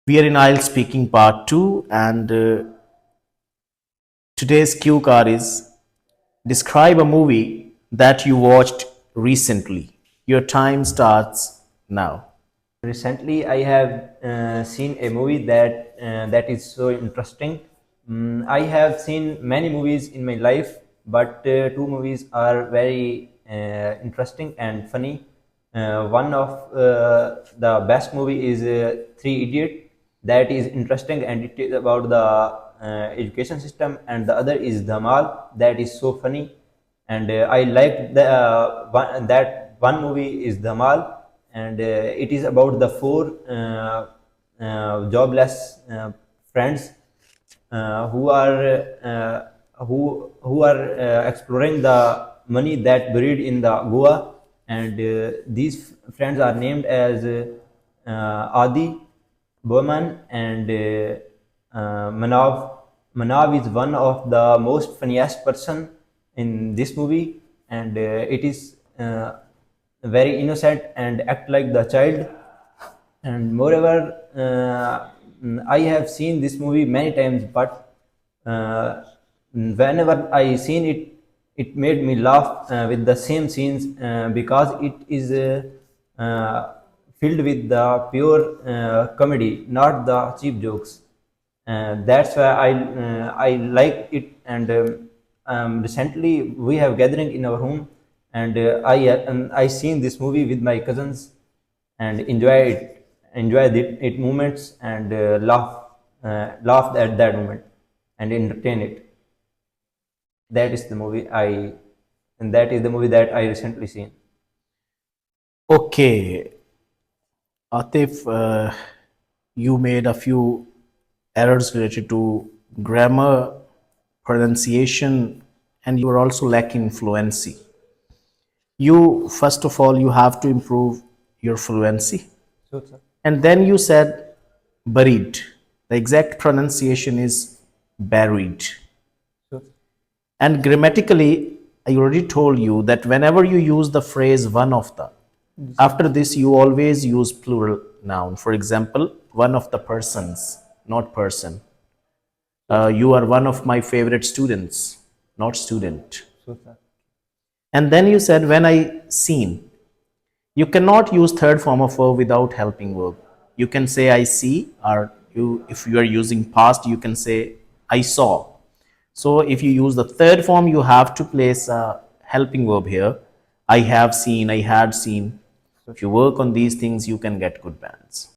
We are in IELTS Speaking Part 2, and today's cue card is describe a movie that you watched recently. Your time starts now. Recently, I have seen a movie that is so interesting. I have seen many movies in my life, but two movies are very interesting and funny. One of the best movie is Three Idiot. That is interesting and it is about the education system, and the other is Dhamal. That is so funny, and I like the that one movie is Dhamal, and it is about the four jobless friends who are exploring the money that buried in the Goa, and these friends are named as Adi, Burman, and Manav. Manav is one of the most funniest person in this movie, and it is very innocent and act like the child. And moreover, I have seen this movie many times, but whenever I seen it, it made me laugh with the same scenes because it is filled with the pure comedy, not the cheap jokes. That's why I like it. And recently we have gathering in our home, and I seen this movie with my cousins and enjoy it moments, and laughed at that moment and entertain it. That is the movie I and that is the movie that I recently seen. Okay, Atif, you made a few errors related to grammar, pronunciation, and you are also lacking fluency. You, first of all, you have to improve your fluency. So, sir. And then you said buried. The exact pronunciation is buried. So, And grammatically, I already told you that whenever you use the phrase one of the, after this you always use plural noun. For example, one of the persons, not person. You are one of my favorite students, not student. so, sir. And then you said when I seen. You cannot use third form of verb without helping verb. You can say I see, or you, if you are using past, you can say I saw. So if you use the third form, you have to place a helping verb here. I have seen, I had seen. If you work on these things, you can get good bands.